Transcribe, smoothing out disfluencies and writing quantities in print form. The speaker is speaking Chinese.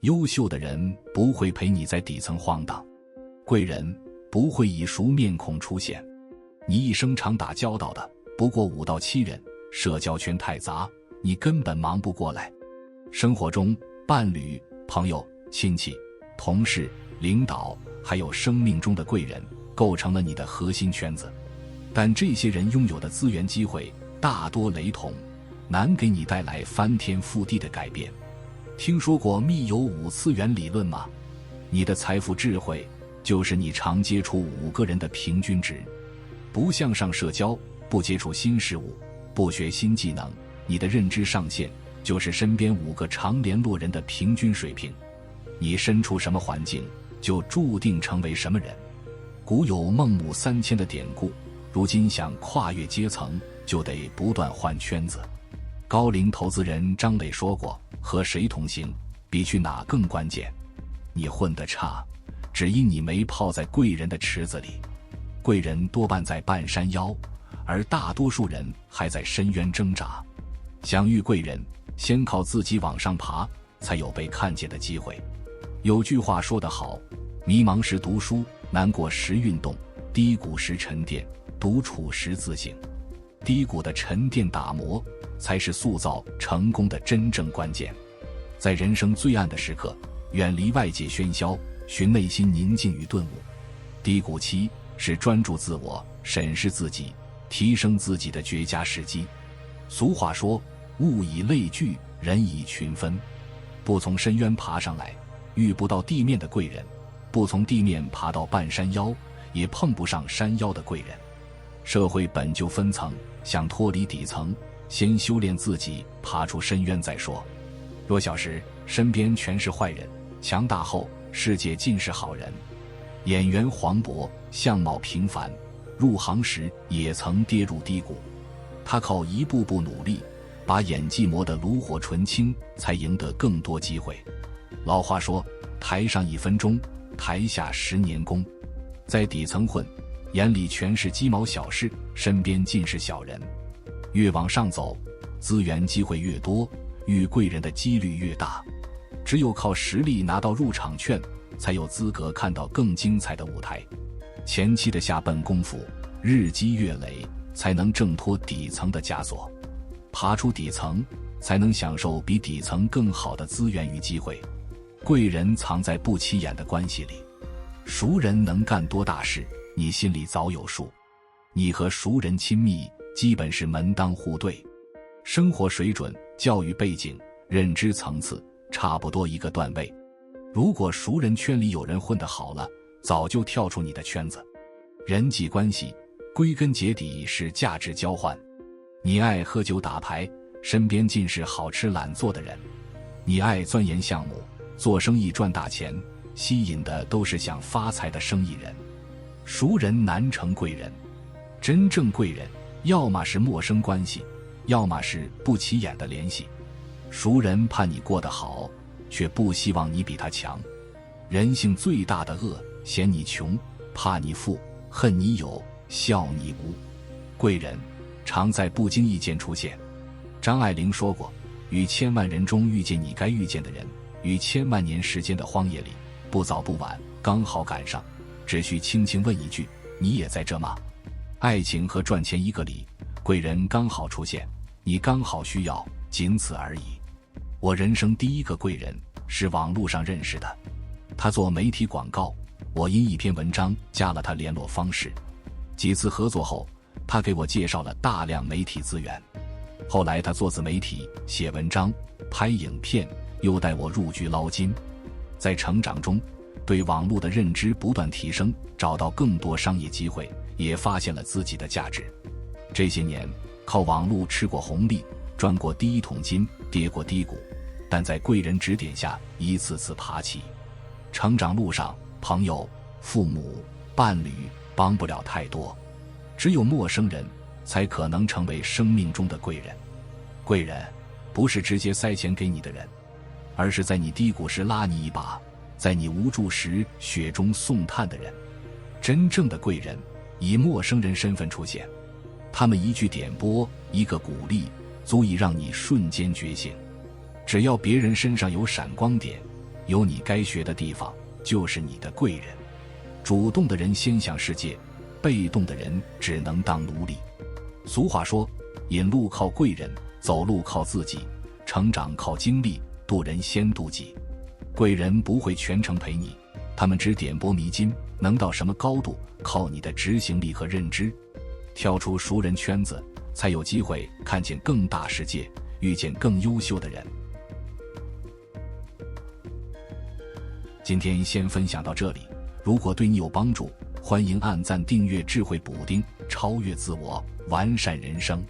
优秀的人不会陪你在底层晃荡，贵人不会以熟面孔出现。你一生常打交道的不过5到7人，社交圈太杂，你根本忙不过来。生活中，伴侣、朋友、亲戚、同事、领导，还有生命中的贵人，构成了你的核心圈子。但这些人拥有的资源机会大多雷同，难给你带来翻天覆地的改变。听说过密友5次元理论吗？你的财富智慧就是你常接触5个人的平均值。不向上社交，不接触新事物，不学新技能，你的认知上限就是身边5个常联络人的平均水平。你身处什么环境，就注定成为什么人。古有孟母3000的典故，如今想跨越阶层，就得不断换圈子。高龄投资人张磊说过，和谁同行比去哪更关键。你混得差，只因你没泡在贵人的池子里。贵人多半在半山腰，而大多数人还在深渊挣扎。想遇贵人，先靠自己往上爬，才有被看见的机会。有句话说得好，迷茫时读书，难过时运动，低谷时沉淀，独处时自省。低谷的沉淀打磨，才是塑造成功的真正关键。在人生最暗的时刻，远离外界喧嚣，寻内心宁静与顿悟。低谷期是专注自我、审视自己、提升自己的绝佳时机。俗话说，物以类聚，人以群分。不从深渊爬上来，遇不到地面的贵人；不从地面爬到半山腰，也碰不上山腰的贵人。社会本就分层，想脱离底层，先修炼自己，爬出深渊再说。弱小时，身边全是坏人；强大后，世界尽是好人。演员黄渤相貌平凡，入行时也曾跌入低谷，他靠一步步努力，把演技磨得炉火纯青，才赢得更多机会。老话说，台上1分钟，台下10年功。在底层混，眼里全是鸡毛小事，身边尽是小人。越往上走，资源机会越多，遇贵人的几率越大。只有靠实力拿到入场券，才有资格看到更精彩的舞台。前期的下笨功夫，日积月累，才能挣脱底层的枷锁。爬出底层，才能享受比底层更好的资源与机会。贵人藏在不起眼的关系里，熟人能干多大事，你心里早有数。你和熟人亲密，基本是门当户对。生活水准、教育背景、认知层次差不多一个段位。如果熟人圈里有人混得好了，早就跳出你的圈子。人际关系归根结底是价值交换。你爱喝酒打牌，身边尽是好吃懒做的人；你爱钻研项目，做生意赚大钱，吸引的都是想发财的生意人。熟人难成贵人，真正贵人要么是陌生关系，要么是不起眼的联系。熟人怕你过得好，却不希望你比他强。人性最大的恶，嫌你穷，怕你富，恨你有，笑你无。贵人常在不经意间出现。张爱玲说过，于千万人中遇见你该遇见的人，于千万年时间的荒野里，不早不晚，刚好赶上，只需轻轻问一句，你也在这吗？爱情和赚钱一个理，贵人刚好出现，你刚好需要，仅此而已。我人生第一个贵人是网络上认识的，他做媒体广告，我因一篇文章加了他联络方式。几次合作后，他给我介绍了大量媒体资源。后来他做自媒体，写文章，拍影片，又带我入局捞金。在成长中，对网络的认知不断提升，找到更多商业机会，也发现了自己的价值。这些年靠网络吃过红利，赚过第一桶金，跌过低谷，但在贵人指点下一次次爬起。成长路上，朋友、父母、伴侣帮不了太多，只有陌生人才可能成为生命中的贵人。贵人不是直接塞钱给你的人，而是在你低谷时拉你一把，在你无助时雪中送炭的人。真正的贵人以陌生人身份出现，他们一句点拨，一个鼓励，足以让你瞬间觉醒。只要别人身上有闪光点，有你该学的地方，就是你的贵人。主动的人先想世界，被动的人只能当奴隶。俗话说，引路靠贵人，走路靠自己，成长靠经历，渡人先渡己。贵人不会全程陪你，他们只点拨迷津，能到什么高度，靠你的执行力和认知。跳出熟人圈子，才有机会看见更大世界，遇见更优秀的人。今天先分享到这里，如果对你有帮助，欢迎按赞订阅智慧补丁，超越自我，完善人生。